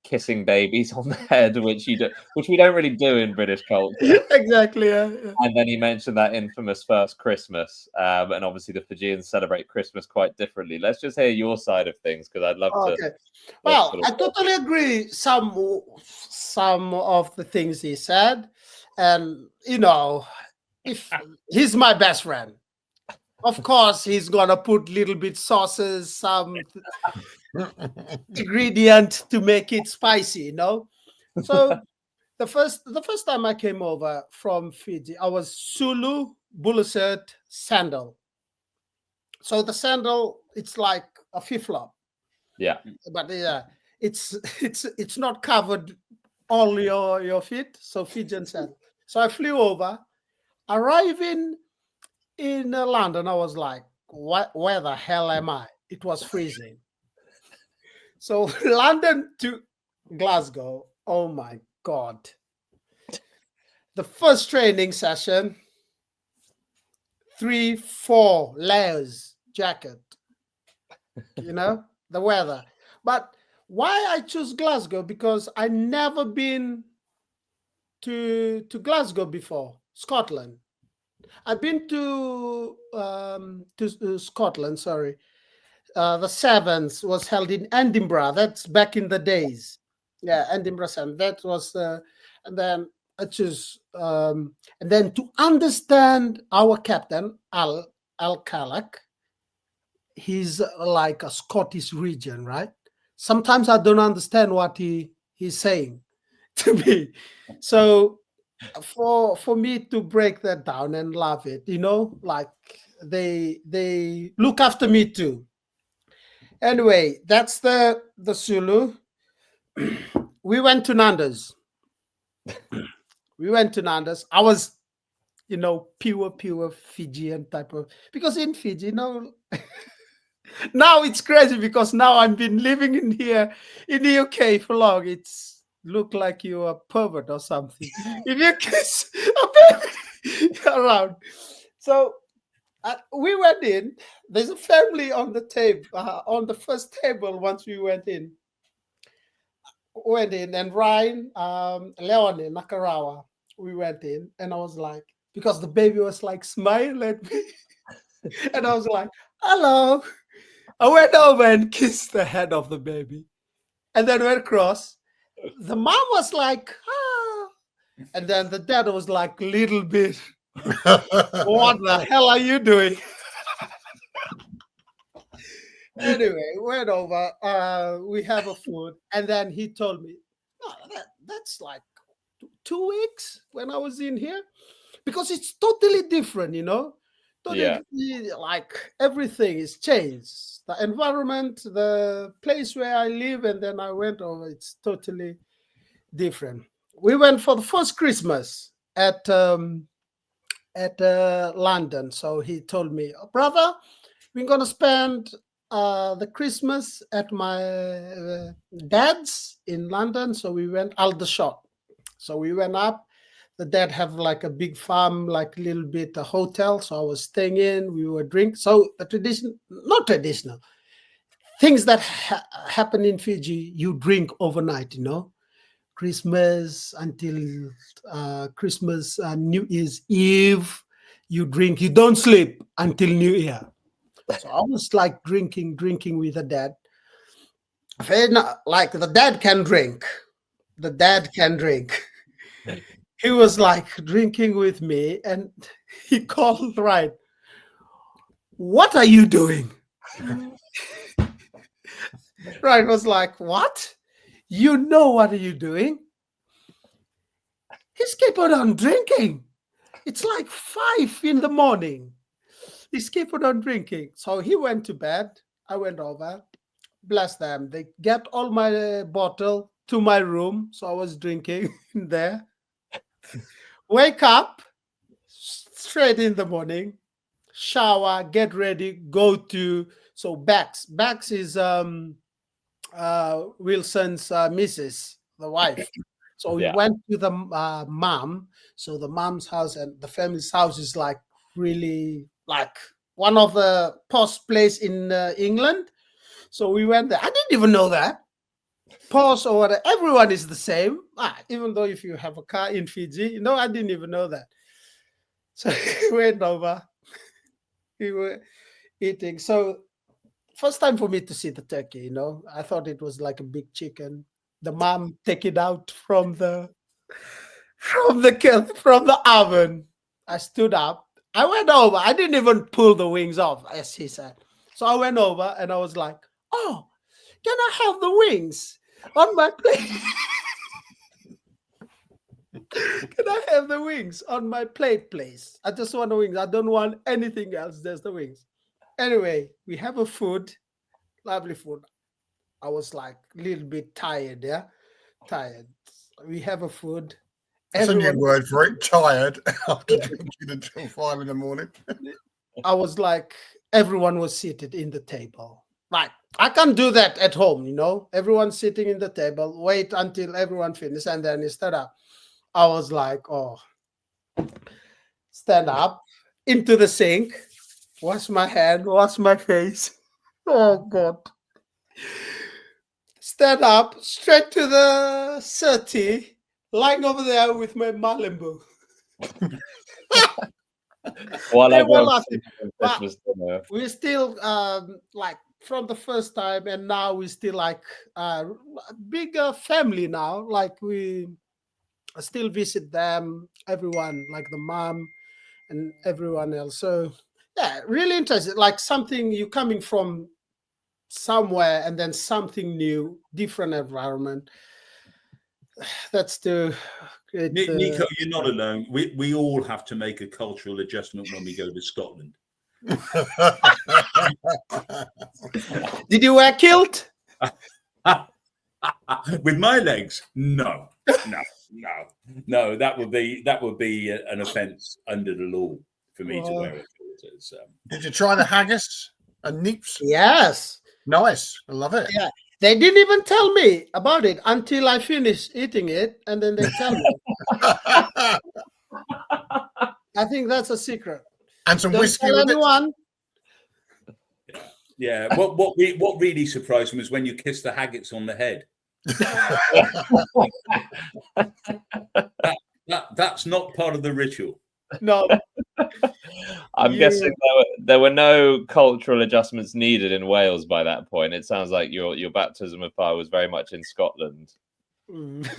Kissing babies on the head, which we don't really do in British culture. Exactly. Yeah. And then he mentioned that infamous first Christmas, and obviously the Fijians celebrate Christmas quite differently. Let's just hear your side of things because I'd love to. Well, I totally agree. Some of the things he said, and if he's my best friend, Of course, he's gonna put little bit sauces, some ingredient to make it spicy, So the first time I came over from Fiji, I was Sulu Bullset sandal. So the sandal, it's like a flip-flop. Yeah. But it's not covered all your feet, so Fijian sandal. So I flew over, arriving in London, I was like, where the hell am I? It was freezing. So London to Glasgow, oh my God. The first training session, 3-4 layers jacket, the weather. But why I choose Glasgow? Because I never been to Glasgow before, Scotland. I've been to Scotland, sorry. The Sevens was held in Edinburgh. That's back in the days. Yeah, Edinburgh Sevens. That was, and then I choose, and then to understand our captain, Al Callach, he's like a Scottish region, right? Sometimes I don't understand what he's saying to me. So for me to break that down and love it, like they look after me too. Anyway, that's the Sulu. We went to Nando's. I was, pure Fijian type of, because in Fiji, now it's crazy because now I've been living in here in the UK for long. It's look like you're a pervert or something if you kiss a baby around. So we went in. There's a family on the table, on the first table. Once we went in, and Ryan, Leone, Nakarawa, we went in, and I was like, because the baby was like smiling at me, and I was like, hello. I went over and kissed the head of the baby, and then went across. The mom was like, ah, and then the dad was like, little bit, what the hell are you doing? Anyway, went over, we have a food, and then he told me, oh, that's like 2 weeks when I was in here, because it's totally different, Totally, like everything is changed. The environment, the place where I live, and then I went over, it's totally different. We went for the first Christmas at London. So he told me, brother, we're going to spend the Christmas at my dad's in London. So we went Aldershot. So we went up. The dad have like a big farm, like a little bit a hotel. So I was staying in, we were drinking. So not traditional things that happen in Fiji, you drink overnight, Christmas until Christmas, New Year's Eve, you drink, you don't sleep until New Year. So I was like drinking with the dad. Like the dad can drink. He was like drinking with me, and he called Ryan. What are you doing? Ryan was like, what? What are you doing? He's kept on drinking. It's like 5 a.m. He's kept on drinking. So he went to bed. I went over. Bless them. They get all my bottle to my room. So I was drinking in there. Wake up straight in the morning, shower, get ready, go to Bax. Bax is Wilson's missus, the wife. So we went to the mom. So the mom's house and the family's house is like really like one of the posh place in England. So we went there. I didn't even know that. Posh or whatever, everyone is the same. Even though if you have a car in Fiji, I didn't even know that. So we went over. We were eating. So first time for me to see the turkey, I thought it was like a big chicken. The mom take it out from the oven. I stood up I went over. I didn't even pull the wings off, as he said. So I went over and I was like, "Oh, can I have the wings on my plate? Can I have the wings on my plate, please? I just want the wings. I don't want anything else. There's the wings." Anyway, we have a food, lovely food. I was like a little bit tired, yeah? Tired. We have a food. That's a new Everyone, word for it. Tired after drinking until 5 in the morning. I was like, everyone was seated in the table. Like, I can't do that at home, you know? Everyone sitting in the table, wait until everyone finishes, and then you stand up. I was like, oh, stand up into the sink, wash my hand, wash my face. Oh, God. Stand up, straight to the settee, lying over there with my Malimbo. While They were everyone's laughing, thinking of but Christmas dinner. we're still like from the first time, and now we still like a bigger family now. Like we still visit them, everyone, like the mom and everyone else. So yeah, really interesting. Like something you coming from somewhere and then something new, different environment. That's the great. Nico, you're not alone. We all have to make a cultural adjustment when we go to Scotland. Did you wear kilt? With my legs? No. That would be an offence under the law for me to wear a kilt. Did you try the haggis and neeps? Yes. Nice. I love it. Yeah. They didn't even tell me about it until I finished eating it, and then they tell me. I think that's a secret. And some Don't whiskey tell with anyone. Yeah. What really surprised me was when you kissed the haggis on the head. That's not part of the ritual. No. I'm guessing there were no cultural adjustments needed in Wales by that point. It sounds like your baptism of fire was very much in Scotland. Mm.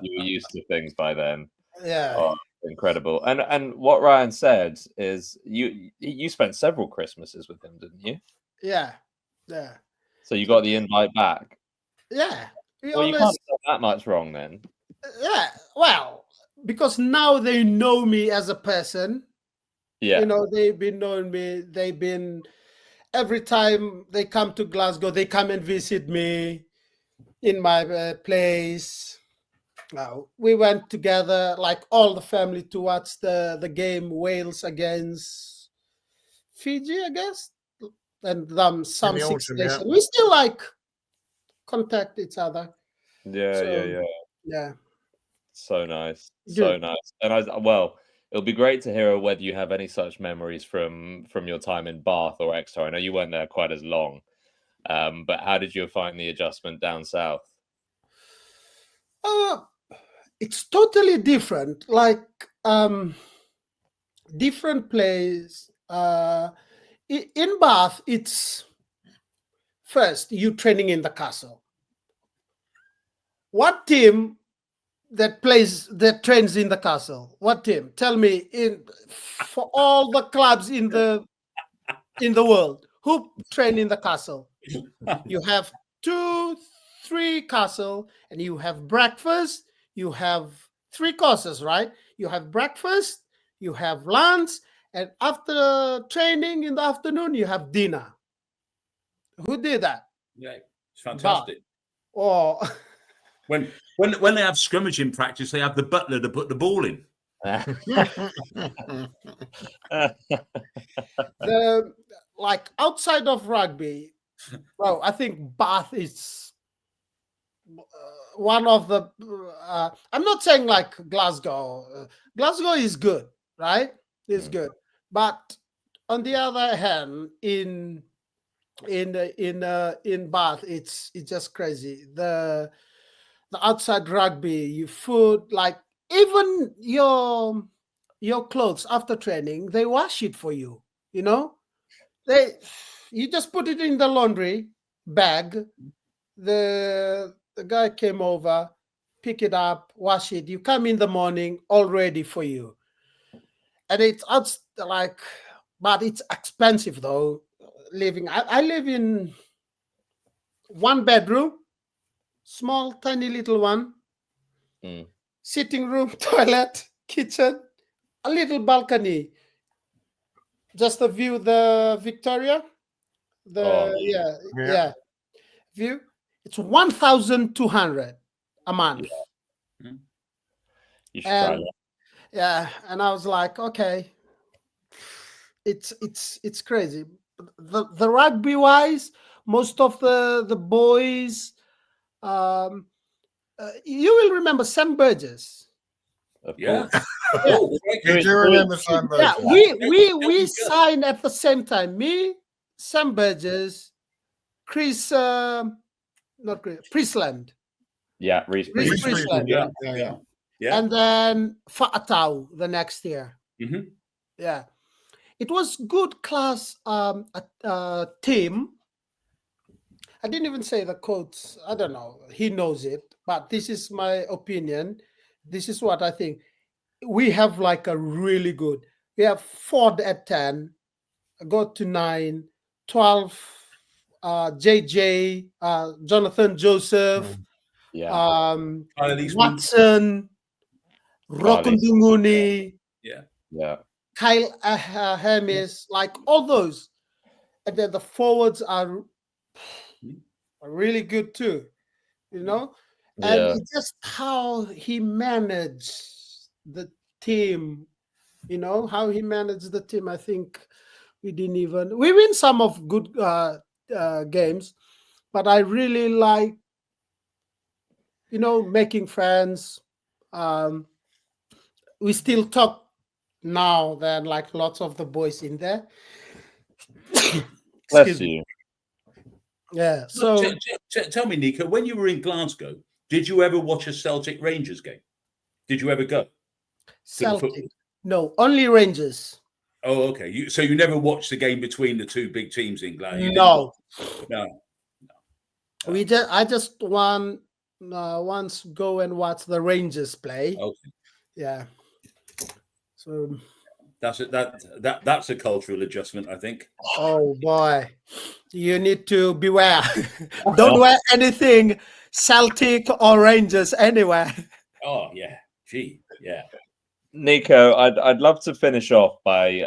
You were used to things by then. Yeah. Oh, incredible. And what Ryan said is you spent several Christmases with him, didn't you? Yeah. Yeah. So you got the invite back. Yeah. Well, you can't have done that much wrong then. Yeah. Well, because now they know me as a person. Yeah. You know, they've been knowing me. They've been, every time they come to Glasgow, they come and visit me in my place. We went together, like all the family, to watch the game Wales against Fiji, I guess, and some the Six autumn, Nations. yeah. We still like contact each other. Yeah. Yeah. So nice. Good. So nice. And it'll be great to hear whether you have any such memories from your time in Bath or Exeter. I know you weren't there quite as long, but how did you find the adjustment down south? It's totally different. Like different place. In Bath, it's first you training in the castle. What team that trains in the castle? What team? Tell me, for all the clubs in the world, who train in the castle? You have 2-3 castle, and you have breakfast. You have 3 courses, right? You have breakfast, you have lunch, and after training in the afternoon, you have dinner. Who did that? Yeah, it's fantastic. Or when they have scrimmaging practice, they have the butler to put the ball in. Like outside of rugby, well, I think Bath is one of the. I'm not saying like Glasgow. Glasgow is good, right? It's good, but on the other hand, in Bath, it's just crazy. The outside rugby, you food, like even your clothes after training, they wash it for you. You know, you just put it in the laundry bag. The guy came over, pick it up, wash it. You come in the morning, all ready for you. and it's like, but it's expensive though. Living, I live in 1 bedroom, small, tiny little one, sitting room, toilet, kitchen, a little balcony, just a view the Victoria, view. It's 1,200 a month. You should try that. Yeah, and I was like, okay, it's crazy. The rugby wise, most of the boys, you will remember Sam Burgess. Yeah. You do remember Sam Burgess? Yeah, we signed at the same time. Me, Sam Burgess, Chris, not Chris, Priestland. Yeah, Reece Priestland. Yeah. And then Fa'atau the next year. Mm-hmm. Yeah. It was good class team. I didn't even say the quotes. I don't know. He knows it, but this is my opinion. This is what I think. We have like a really good. We have Ford at 10, go to 9, 12, JJ, Jonathan Joseph, Watson, Rokundunguni, Kyle Hemis, like all those. And then the forwards are really good too, you know? And it's just how he managed the team, you know, how he managed the team. I think we win some of good games, but I really like, you know, making friends. We still talk now than like lots of the boys in there. Bless you. Yeah. So tell me, Niko, when you were in Glasgow, did you ever watch a Celtic Rangers game? Did you ever go? Celtic? No, only Rangers. Oh, okay. So you never watched the game between the two big teams in Glasgow? No. I just once go and watch the Rangers play. Okay. Yeah. So that's a cultural adjustment, I think. Oh boy, you need to beware. Don't wear anything Celtic or Rangers anywhere. Oh yeah, gee, yeah. Niko, I'd love to finish off by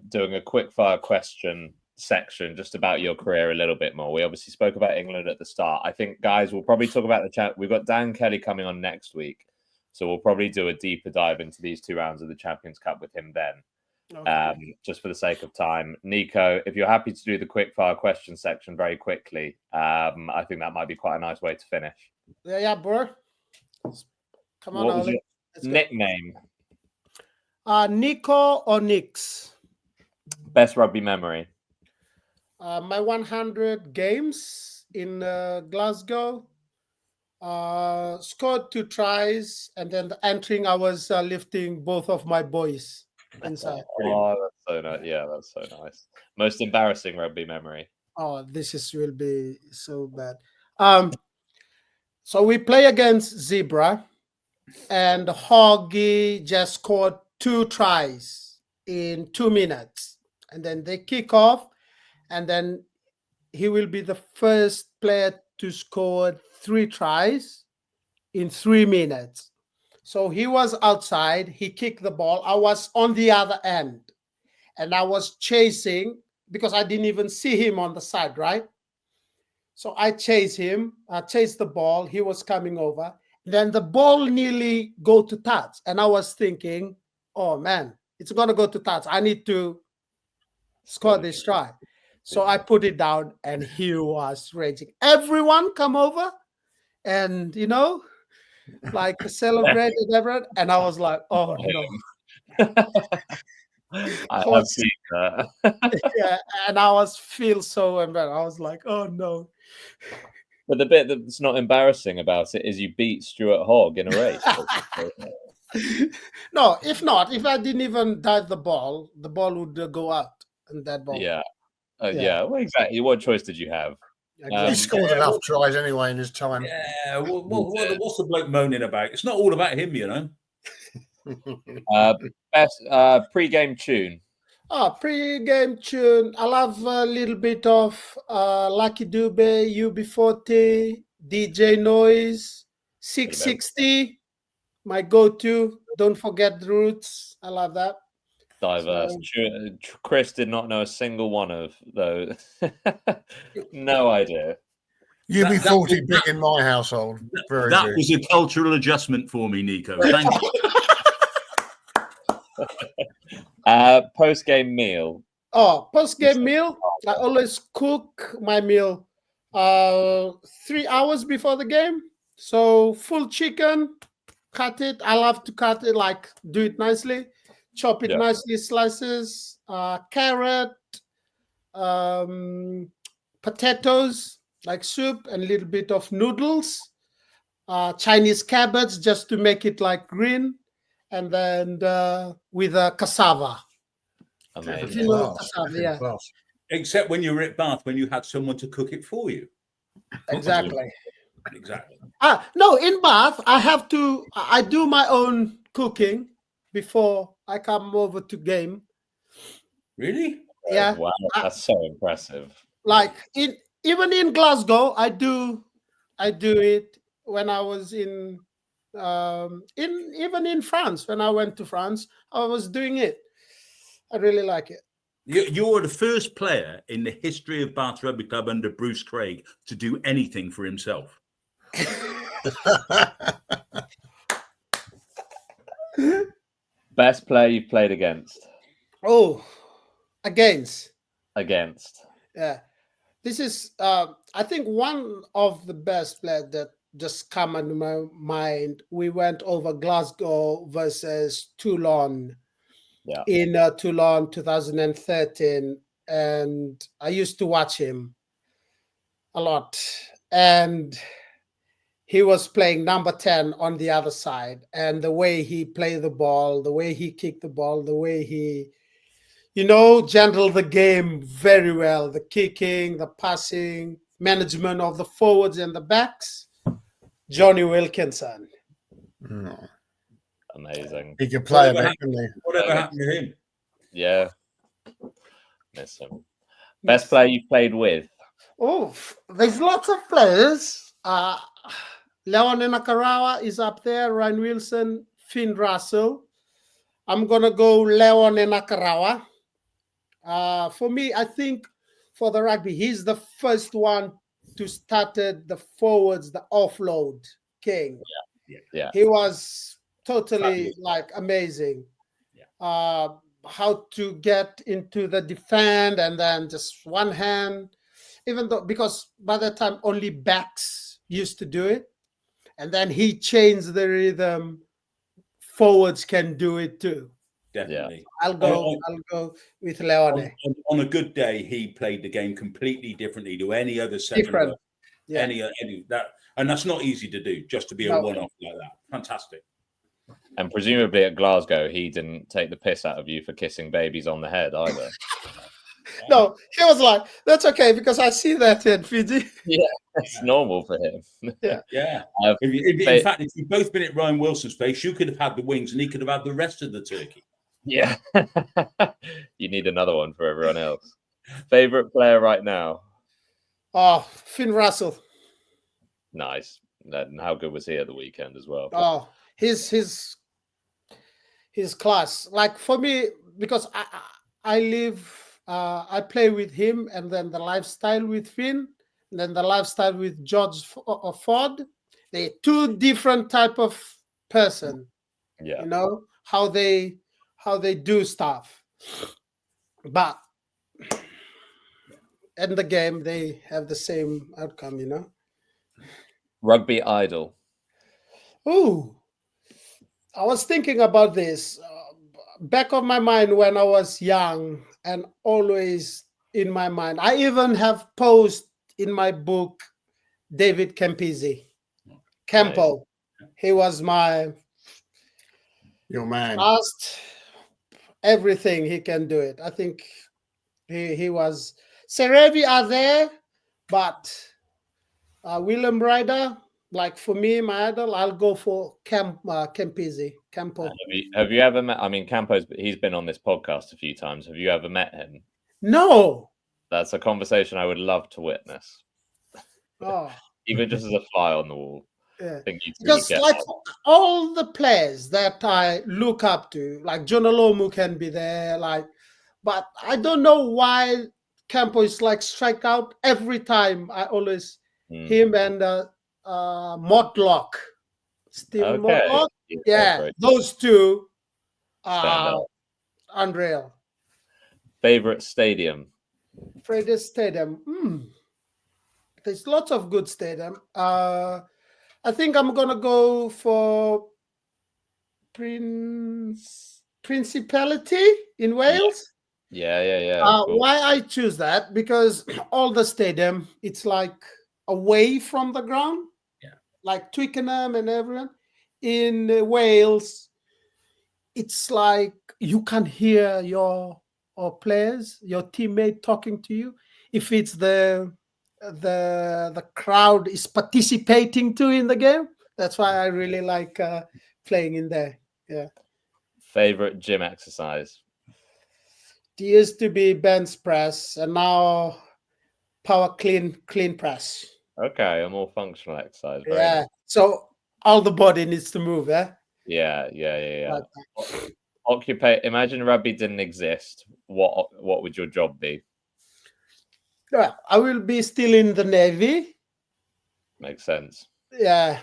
doing a quickfire question section just about your career a little bit more. We obviously spoke about England at the start. I think, guys, we'll probably talk about the chat. We've got Dan Kelly coming on next week, so we'll probably do a deeper dive into these 2 rounds of the Champions Cup with him then. Okay. Just for the sake of time, Niko, if you're happy to do the quickfire question section very quickly, I think that might be quite a nice way to finish. Yeah, bro. Come on, what was your nickname? Niko or Nix? Best rugby memory? My 100 games in Glasgow. Scored 2 tries, and then the entering, I was lifting both of my boys inside. Oh, that's so nice. Yeah, that's so nice. Most embarrassing rugby memory? Oh, will be so bad. So we play against Zebra, and Hoggy just scored 2 tries in 2 minutes, and then they kick off, and then he will be the first player to score 3 tries in 3 minutes. So he was outside, he kicked the ball. I was on the other end, and I was chasing because I didn't even see him on the side, right? So I chased him, I chased the ball, he was coming over. Then the ball nearly go to touch, and I was thinking, oh man, it's going to go to touch. I need to score this try. So I put it down, and he was raging. Everyone come over and, you know, like celebrated everyone. And I was like, oh no. I've seen that. Yeah, and I was feel so embarrassed. I was like, oh no. But the bit that's not embarrassing about it is you beat Stuart Hogg in a race. No, if I didn't even dive the ball would go out, and that ball. Yeah. Yeah. Well, exactly. What choice did you have? He scored enough tries anyway in his time. Yeah. What's the bloke moaning about? It's not all about him, you know. Best pre-game tune. Pre-game tune. I love a little bit of Lucky Dube, UB40, DJ Noise, 660. My go-to. Don't forget the roots. I love that. Diverse. Chris did not know a single one of those. No idea. UB40 big in my household. Very that big. was a cultural adjustment for me, Niko. Thank you. Post-game meal. Post-game meal. I always cook my meal 3 hours before the game. So full chicken, cut it. I love to cut it, like do it nicely, chop it nicely, slices, carrot, potatoes, like soup, and a little bit of noodles, Chinese cabbage just to make it like green, and then with cassava. Amazing. You know, cassava, yeah. Except when you were at Bath, when you had someone to cook it for you. Exactly. Exactly. No, in Bath, I do my own cooking before I come over to game. Really? Yeah. Wow, that's so impressive. Like even in Glasgow, I do it when I was even in France. When I went to France, I was doing it. I really like it. You're the first player in the history of Bath Rugby Club under Bruce Craig to do anything for himself. Best player you've played against? Against. Yeah. This is, I think, one of the best players that just come into my mind. We went over Glasgow versus Toulon in Toulon 2013. And I used to watch him a lot. And he was playing number 10 on the other side. And the way he played the ball, the way he kicked the ball, the way he, handled the game very well. The kicking, the passing, management of the forwards and the backs. Johnny Wilkinson. Amazing. He could play a bit, couldn't he? Whatever happened to him? Yeah. Miss him. Best player you've played with? There's lots of players. Leon Nakarawa is up there. Ryan Wilson, Finn Russell. I'm going to go Leon Nakarawa. For me, I think for the rugby, he's the first one to started the forwards, the offload king. Yeah. He was totally amazing. How to get into the defend and then just one hand, even though, because by that time only backs used to do it. And then he changed the rhythm. Forwards can do it too. Definitely. I'll go with Leone. On a good day, he played the game completely differently to any other second. Different. Yeah. Any that, and that's not easy to do, just to be a one-off like that. Fantastic. And presumably at Glasgow, he didn't take the piss out of you for kissing babies on the head either. No, he was like, that's okay, because I see that in Fiji. Yeah, it's normal for him. Yeah. In fact, if you'd both been at Ryan Wilson's place, you could have had the wings and he could have had the rest of the turkey. Yeah. You need another one for everyone else. Favorite player right now? Finn Russell. Nice. And how good was he at the weekend as well? His class. Like for me, because I play with him, and then the lifestyle with Finn, and then the lifestyle with George Ford. They're two different type of person. Yeah. How they do stuff. But in the game, they have the same outcome, Rugby idol. I was thinking about this. Back of my mind when I was young, and always in my mind. I even have posted in my book David Campisi. Campo. He was your man. Last everything he can do it. I think he was. Serevi are there, but Willem Ryder, like for me, my idol, I'll go for Campese, Campo. Have you ever met? I mean, he's been on this podcast a few times. Have you ever met him? No. That's a conversation I would love to witness. Oh. Even just as a fly on the wall. Yeah. I think you two Just would get like on. all the players that I look up to, like John Olomu can be there, but I don't know why Campo is like strike out every time. I always him and Mortlock, Stephen Mortlock. Yeah, those two are unreal. Favorite stadium? Favorite stadium. There's lots of good stadium. I think I'm gonna go for Principality in Wales. Yeah. Cool. Why I choose that? Because all the stadium, it's like away from the ground. Yeah. Like Twickenham and everyone. In Wales, it's like you can hear your players, your teammate talking to you. If it's the crowd is participating too in the game. That's why I really like playing in there. Yeah. Favorite gym exercise? It used to be bench press, and now power clean press. Okay, a more functional exercise. Very nice. So all the body needs to move. Yeah. Imagine rugby didn't exist. What would your job be? Well, I will be still in the Navy. Makes sense. Yeah,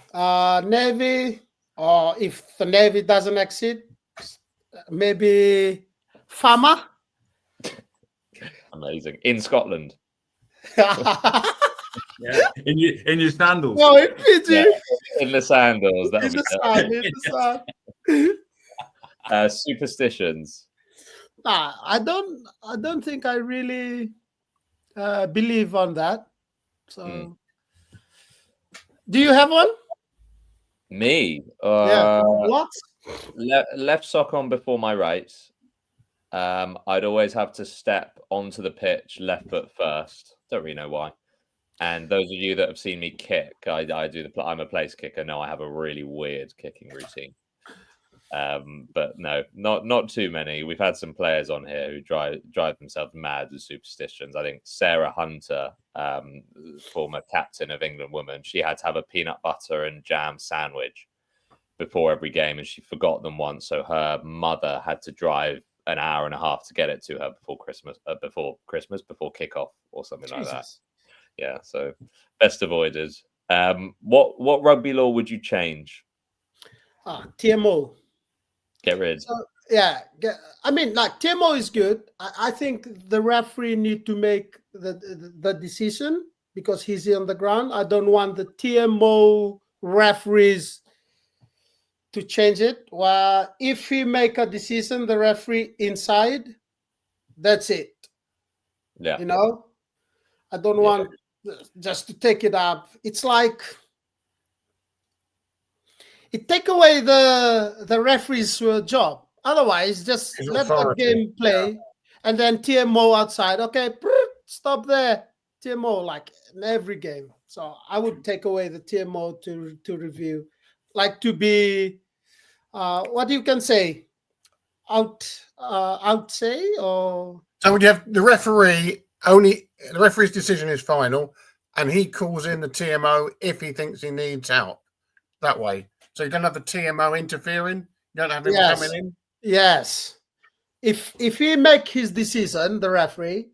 Navy, or if the Navy doesn't exist, maybe farmer. Amazing. In Scotland. Yeah. In your sandals. No, in Fiji. Yeah, in the sandals. That would be in the sun. Superstitions. I don't think I really believe on that. So, do you have one? Me? What? Left sock on before my right. I'd always have to step onto the pitch left foot first. Don't really know why. And those of you that have seen me kick, I'm a place kicker. No, I have a really weird kicking routine. But no, not too many. We've had some players on here who drive themselves mad with superstitions. I think Sarah Hunter, former captain of England women, she had to have a peanut butter and jam sandwich before every game, and she forgot them once, so her mother had to drive an hour and a half to get it to her before before kickoff or something like that. Yeah, so best avoided. What rugby law would you change? TMO. Get rid. So, I mean, like TMO is good. I think the referee need to make the decision because he's on the ground. I don't want the TMO referees to change it. Well, if he make a decision, the referee inside, that's it. Yeah. You know, I don't want just to take it up. It's like it take away the referee's job. Otherwise, just let the game play, and then TMO outside. Okay, stop there. TMO like in every game. So I would take away the TMO to review, like to be what you can say, outsay or. So would you have the referee only? The referee's decision is final, and he calls in the TMO if he thinks he needs help. That way, so you don't have the TMO interfering. You don't have him coming in. Yes, if he make his decision, the referee,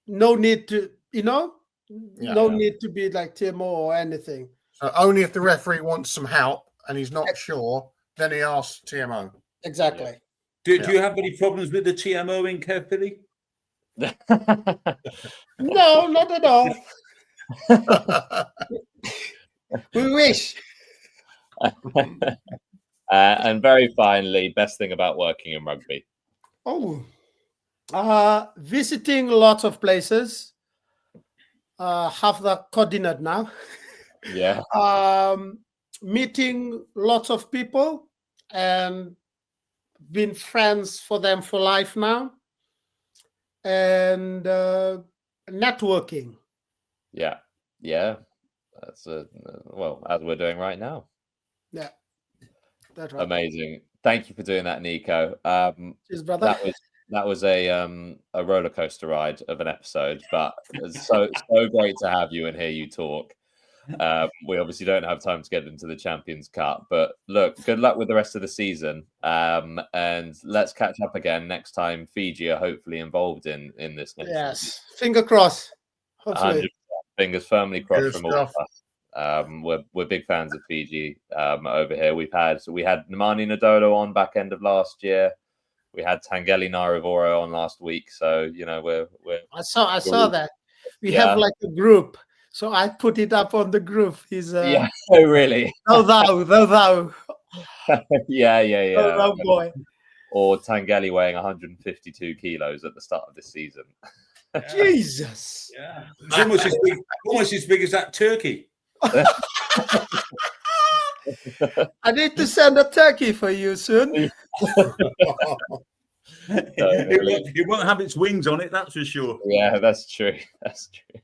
no need to, no need to be like TMO or anything. So only if the referee wants some help and he's not sure, then he asks TMO. Exactly. Do you have any problems with the TMO in Care Philly? No, not at all. We wish. And very finally, best thing about working in rugby? Visiting lots of places. Have the coordinate now. Yeah. Meeting lots of people and been friends for them for life now. And networking. Yeah. That's well, as we're doing right now. Yeah, that's right. Amazing. Thank you for doing that, Niko. Cheers, brother. That was a roller coaster ride of an episode, but it's so great to have you and hear you talk. We obviously don't have time to get into the Champions Cup, but look, good luck with the rest of the season. And let's catch up again next time Fiji are hopefully involved in this. Yes, finger crossed. Hopefully. 100%. Fingers firmly crossed Good from all of us. We're big fans of Fiji over here. We had Nemani Nadolo on back end of last year. We had Tangeli Naravoro on last week. So we're I saw that. We have like a group. So I put it up on the group. He's yeah, oh really? No thou. yeah. No thou boy. Or Tangeli weighing 152 kilos at the start of this season. Yeah. Jesus. Yeah. It's almost as big as that turkey. I need to send a turkey for you soon. It won't have its wings on it, that's for sure. Yeah, that's true. That's true.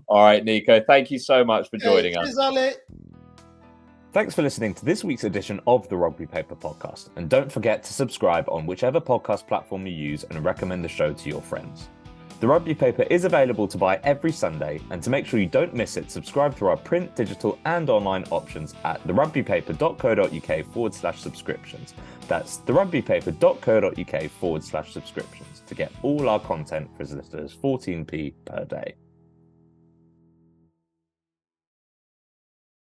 All right, Niko, thank you so much for joining us. Ollie. Thanks for listening to this week's edition of the Rugby Paper Podcast. And don't forget to subscribe on whichever podcast platform you use and recommend the show to your friends. The Rugby Paper is available to buy every Sunday, and to make sure you don't miss it, subscribe through our print, digital and online options at therugbypaper.co.uk/subscriptions. That's therugbypaper.co.uk/subscriptions to get all our content for as little as 14p per day.